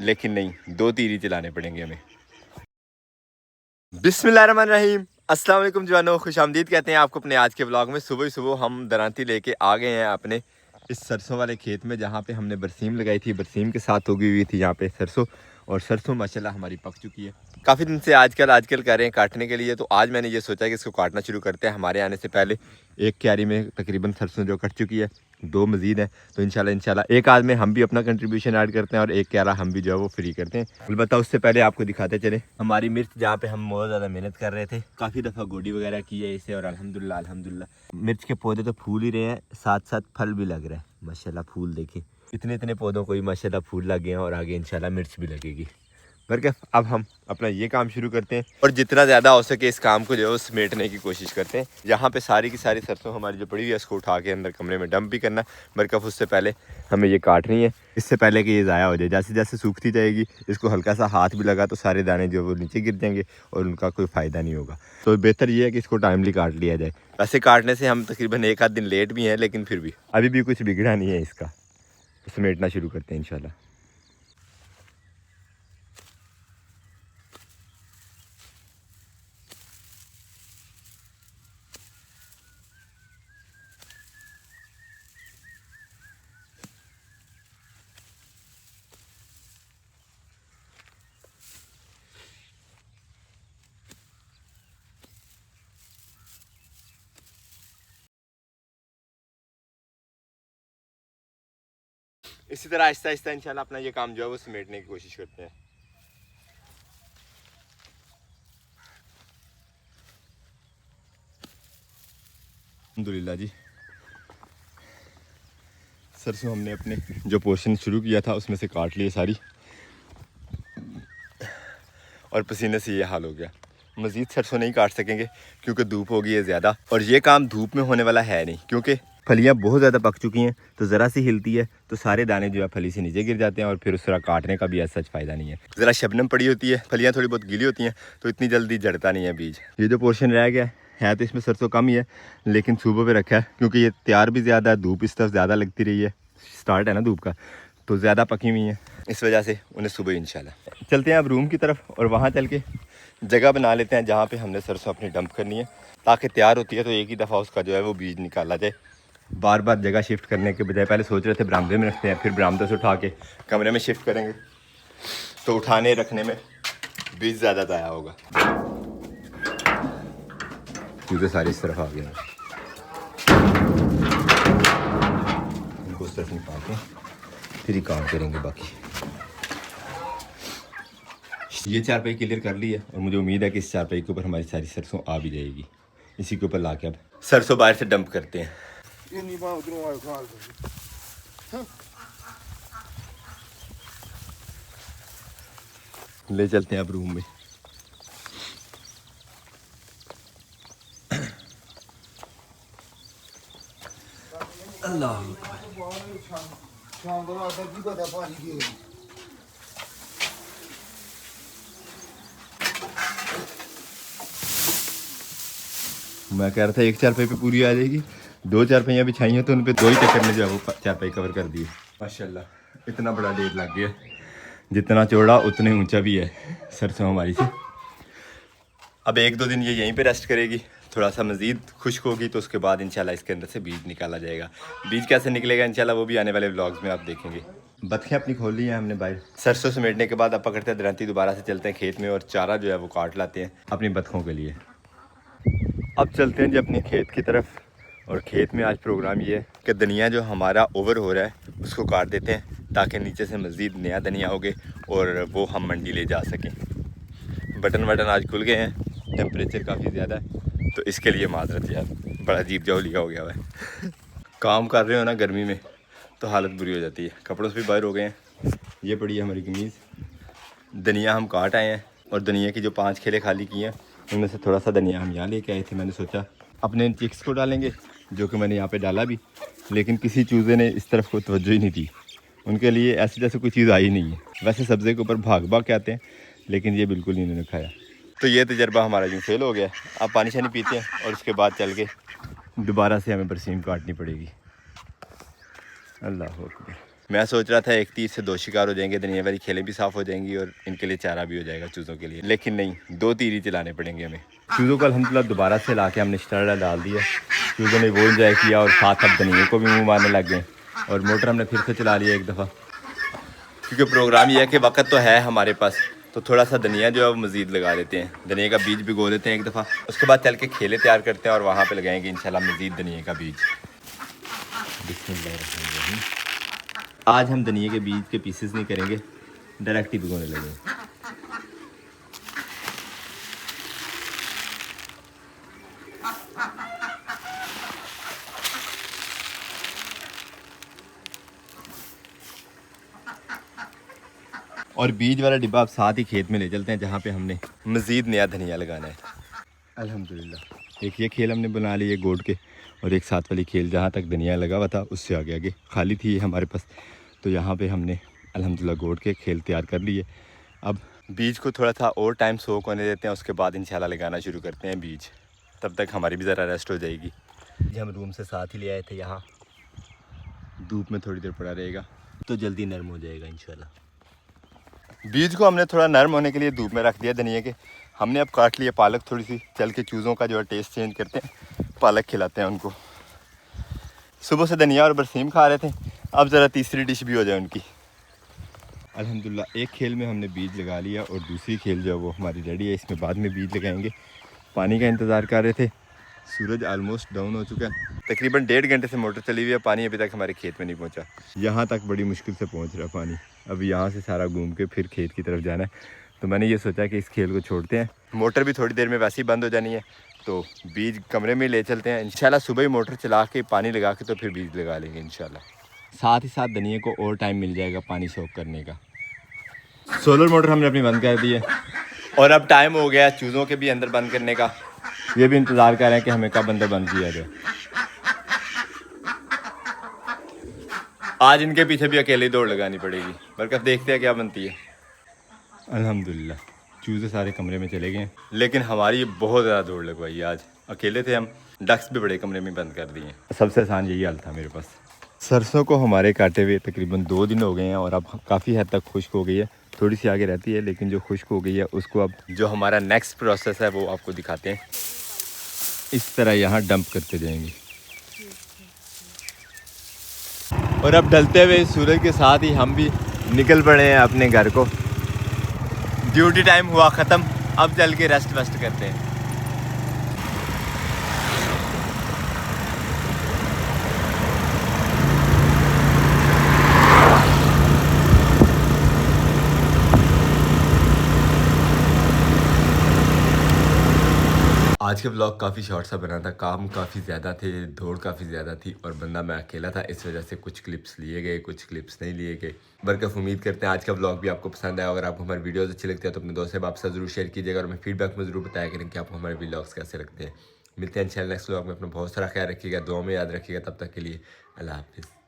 लेकिन नहीं, 2 तीर ही चलाने पड़ेंगे हमें। बिस्मिल्लाहिर्रहमानिर्रहीम, अस्सलाम वालेकुम जवानों, खुशामदीद कहते हैं आपको अपने आज के व्लॉग में। सुबह ही सुबह हम दरांती लेके आ गए हैं अपने इस सरसों वाले खेत में, जहाँ पे हमने बरसीम लगाई थी। बरसीम के साथ उगी हुई थी यहाँ पे सरसों, और सरसों माशाल्लाह हमारी पक चुकी है। काफ़ी दिन से आजकल कर रहे हैं काटने के लिए, तो आज मैंने ये सोचा कि इसको काटना शुरू करते हैं। हमारे आने से पहले एक क्यारी में तकरीबन सरसों जो कट चुकी है, 2 मज़ीद हैं। तो इंशाल्लाह एक आध में हम भी अपना कंट्रीब्यूशन ऐड करते हैं और एक क्यारा हम भी जो है वो फ्री करते हैं। अलबत्ता उससे पहले आपको दिखाते चले हमारी मिर्च, जहाँ पे हम बहुत ज़्यादा मेहनत कर रहे थे। काफ़ी दफ़ा गोडी वगैरह की है इसे, और अल्हम्दुलिल्लाह मिर्च के पौधे तो फूल ही रहे हैं, साथ साथ फल भी लग रहा है माशाल्लाह। फूल देखे, इतने पौधों को ही माशाल्लाह फूल लग गए हैं, और आगे इंशाल्लाह मिर्च भी लगेगी। बल्कि अब हम अपना ये काम शुरू करते हैं, और जितना ज़्यादा हो सके इस काम को जो है समेटने की कोशिश करते हैं। यहाँ पे सारी की सारी सरसों हमारी जो पड़ी हुई है उसको उठा के अंदर कमरे में डंप भी करना, बल्कि उससे पहले हमें ये काटनी है, इससे पहले कि ये ज़ाया हो जाए। जैसे जैसे सूखती जाएगी, इसको हल्का सा हाथ भी लगा तो सारे दाने जो वो नीचे गिर जाएंगे और उनका कोई फ़ायदा नहीं होगा। तो बेहतर ये है कि इसको टाइमली काट लिया जाए। वैसे काटने से हम तकरीबन 1 आध दिन लेट भी हैं, लेकिन फिर भी अभी भी कुछ बिगड़ा नहीं है इसका। समेटना शुरू करते हैं इंशाल्लाह। इसी तरह आहिस्ता आहिस्ता इंशाल्लाह अपना ये काम जो है वो समेटने की कोशिश करते हैं। अल्हम्दुलिल्लाह जी, सरसों हमने अपने जो पोर्शन शुरू किया था उसमें से काट लिए सारी, और पसीने से ये हाल हो गया। मज़ीद सरसों नहीं काट सकेंगे क्योंकि धूप हो गई है ज़्यादा, और ये काम धूप में होने वाला है नहीं, क्योंकि फलियाँ बहुत ज़्यादा पक चुकी हैं। तो ज़रा सी हिलती है तो सारे दाने जो है फली से नीचे गिर जाते हैं, और फिर उस तरह काटने का भी ऐसा फ़ायदा नहीं है। ज़रा शबनम पड़ी होती है, फलियाँ थोड़ी बहुत गीली होती हैं, तो इतनी जल्दी जड़ता नहीं है बीज। ये जो पोर्शन रह गया है तो इसमें सरसों कम ही है, लेकिन सुबह पे रखा है क्योंकि ये तैयार भी ज़्यादा है, धूप इस तरफ ज़्यादा लगती रही है, स्टार्ट है ना धूप का, तो ज़्यादा पकी हुई है, इस वजह से उन्हें सुबह इंशाल्लाह। चलते हैं अब रूम की तरफ, और वहाँ चल के जगह बना लेते हैं जहाँ पे हमने सरसों अपनी डंप करनी है, ताकि तैयार होती है तो एक ही दफ़ा उसका जो है वो बीज निकाला जाए। बार बार जगह शिफ्ट करने के बजाय पहले सोच रहे थे बरामदे में रखते हैं, फिर बरामदे से उठा के कमरे में शिफ्ट करेंगे, तो उठाने रखने में बीज ज़्यादा ज़ाया होगा। चूज़े सारी इस तरफ आ गए हैं, इनको उस तरफ निकाल के फिर ही काम करेंगे। बाकी ये चारपाई क्लियर कर ली है, और मुझे उम्मीद है कि इस चारपाई के ऊपर हमारी सारी सरसों आ भी जाएगी। इसी के ऊपर ला के अब सरसों बाहर से डंप करते हैं। ले चलते हैं अब रूम में। अल्लाह मैं कह रहा था एक चारपाई पे पूरी आ जाएगी, 2 चारपाइयाँ बिछाई हैं तो उन पे 2 ही चक्कर में जो है वो चारपाई कवर कर दी है। माशाल्लाह इतना बड़ा ढेर लग गया, जितना चौड़ा उतने ऊंचा भी है सरसों हमारी से। अब 1-2 दिन ये यहीं पे रेस्ट करेगी, थोड़ा सा मज़ीद खुश्क होगी, तो उसके बाद इंशाल्लाह इसके अंदर से बीज निकाला जाएगा। बीज कैसे निकलेगा इंशाल्लाह वो भी आने वाले व्लॉग्स में आप देखेंगे। बतखें अपनी खोल ली हैं हमने बाहर। सरसों समेटने के बाद अब पकड़ते हैं दरांती, दोबारा से चलते हैं खेत में और चारा जो है वो काट लाते हैं अपनी बतखों के लिए। अब चलते हैं जी अपने खेत की तरफ, और खेत में आज प्रोग्राम ये है कि धनिया जो हमारा ओवर हो रहा है उसको काट देते हैं, ताकि नीचे से मज़ीद नया धनिया होगे और वो हम मंडी ले जा सकें। बटन आज खुल गए हैं, टेम्परेचर काफ़ी ज़्यादा है, तो इसके लिए माजरत यार, बड़ा अजीब जौलिया हो गया हुआ है। काम कर रहे हो ना गर्मी में तो हालत बुरी हो जाती है। कपड़ों से भी बाहर हो गए हैं, ये पड़ी है हमारी कमीज़। धनिया हम काट आए हैं, और धनिया की जो 5 खेले खाली किए हैं उनमें से थोड़ा सा धनिया हम यहाँ लेके आए थे। मैंने सोचा अपने इन चिक्स को डालेंगे, जो कि मैंने यहाँ पे डाला भी, लेकिन किसी चूज़े ने इस तरफ कोई तवज्जो ही नहीं दी। उनके लिए ऐसी जैसे कोई चीज़ आई नहीं है। वैसे सब्ज़ी के ऊपर भाग के आते हैं, लेकिन ये बिल्कुल ही इन्होंने खाया। तो ये तजर्बा हमारा यूँ फेल हो गया। अब पानी शानी पीते हैं, और उसके बाद चल के दोबारा से हमें बरसीम काटनी पड़ेगी। अल्लाह अकबर। मैं सोच रहा था एक तीर से 2 शिकार हो जाएंगे, धनिया वाली खेलें भी साफ़ हो जाएंगी और इनके लिए चारा भी हो जाएगा चूज़ों के लिए, लेकिन नहीं, 2 तीर ही चलाने पड़ेंगे हमें। चूज़ों को अल्हम्दुलिल्लाह दोबारा से ला के हमने स्टार्टर डाल दिया, चूज़ों ने वो इंजॉय किया और साथ अब धनिया को भी मुँह मारने लग गए और मोटर हमने फिर से चला लिया एक दफ़ा, क्योंकि प्रोग्राम ये है कि वक्त तो है हमारे पास, तो थोड़ा सा धनिया जो है वो मज़ीद लगा देते हैं, धनिया का बीज भिगो देते हैं एक दफ़ा, उसके बाद चल के खेले तैयार करते हैं और वहाँ पे लगाएंगे इंशाल्लाह मज़ीद धनिया का बीज। बिस्मिल्लाहिर्रहमानिर्रहीम। आज हम धनिया के बीज के पीसेस नहीं करेंगे, डायरेक्ट ही भिगोने लगेंगे। और बीज वाला डिब्बा आप साथ ही खेत में ले चलते हैं जहाँ पे हमने मज़ीद नया धनिया लगाना है। अल्हम्दुलिल्लाह एक ये खेल हमने बना ली है गोड के, और एक साथ वाली खेल जहाँ तक धनिया लगा हुआ था उससे आगे आगे खाली थी हमारे पास, तो यहाँ पे हमने अल्हम्दुलिल्लाह गोड के खेल तैयार कर लिए। अब बीज को थोड़ा सा और टाइम सोक होने देते हैं, उसके बाद इंशाल्लाह लगाना शुरू करते हैं बीज, तब तक हमारी भी ज़रा रेस्ट हो जाएगी। हम रूम से साथ ही ले आए थे, यहाँ धूप में थोड़ी देर पड़ा रहेगा तो जल्दी नरम हो जाएगा इंशाल्लाह। बीज को हमने थोड़ा नरम होने के लिए धूप में रख दिया धनिया के। हमने अब काट लिया पालक, थोड़ी सी चल के चूज़ों का जो है टेस्ट चेंज करते हैं, पालक खिलाते हैं उनको। सुबह से धनिया और बरसीम खा रहे थे, अब ज़रा तीसरी डिश भी हो जाए उनकी। अल्हम्दुलिल्लाह एक खेल में हमने बीज लगा लिया और दूसरी खेल जो है वो हमारी रेडी है, इसमें बाद में बीज लगाएंगे। पानी का इंतज़ार कर रहे थे, सूरज ऑलमोस्ट डाउन हो चुका है, तकरीबन 1.5 घंटे से मोटर चली हुई है, पानी अभी तक हमारे खेत में नहीं पहुंचा। यहाँ तक बड़ी मुश्किल से पहुंच रहा पानी, अब यहाँ से सारा घूम के फिर खेत की तरफ जाना है, तो मैंने ये सोचा कि इस खेल को छोड़ते हैं। मोटर भी थोड़ी देर में वैसे ही बंद हो जानी है, तो बीज कमरे में ले चलते हैं इंशाल्लाह। सुबह ही मोटर चला के पानी लगा के तो फिर बीज लगा लेंगे इंशाल्लाह। साथ ही साथ धनिया को और टाइम मिल जाएगा पानी सोख करने का। सोलर मोटर हमने अपनी बंद कर दी है और अब टाइम हो गया चूज़ों के भी अंदर बंद करने का। ये भी इंतज़ार कर रहे हैं कि हमें कब अंदर बंद किया जाए। आज इनके पीछे भी अकेले दौड़ लगानी पड़ेगी, बल्कि अब देखते हैं क्या बनती है। अल्हम्दुलिल्लाह चूज़े सारे कमरे में चले गए, लेकिन हमारी बहुत ज़्यादा दौड़ लगवाई आज, अकेले थे हम, डक्स भी बड़े कमरे में बंद कर दिए। सबसे आसान यही हाल था मेरे पास। सरसों को हमारे काटे हुए तकरीबन 2 दिन हो गए हैं और अब काफ़ी हद तक खुश्क हो गई है, थोड़ी सी आगे रहती है, लेकिन जो खुश्क हो गई है उसको अब जो हमारा नेक्स्ट प्रोसेस है वो आपको दिखाते हैं। इस तरह यहाँ डंप करते जाएंगे और अब ढलते हुए सूरज के साथ ही हम भी निकल पड़े हैं अपने घर को। ड्यूटी टाइम हुआ ख़त्म, अब चल के रेस्ट वेस्ट करते हैं। आज के ब्लॉग काफ़ी शॉर्ट सा बना था, काम काफ़ी ज़्यादा थे, दौड़ काफ़ी ज़्यादा थी और बंदा मैं अकेला था, इस वजह से कुछ क्लिप्स लिए गए, कुछ क्लिप्स नहीं लिए गए। बरकत उम्मीद करते हैं आज का ब्लॉग भी आपको पसंद आया। अगर आपको हमारी वीडियोस अच्छी लगती है तो अपने दोस्त से आप साथ जरूर शेयर कीजिएगा और हमें फीडबैक में ज़रूर बताया करें कि आपको हमारे ब्लॉग्स कैसे लगते हैं। मिलते हैं इंशाल्लाह नेक्स्ट ब्लॉग में, अपना बहुत सारा ख्याल रखिएगा, दुआ में याद रखिएगा। तब तक के लिए अल्लाह हाफिज़।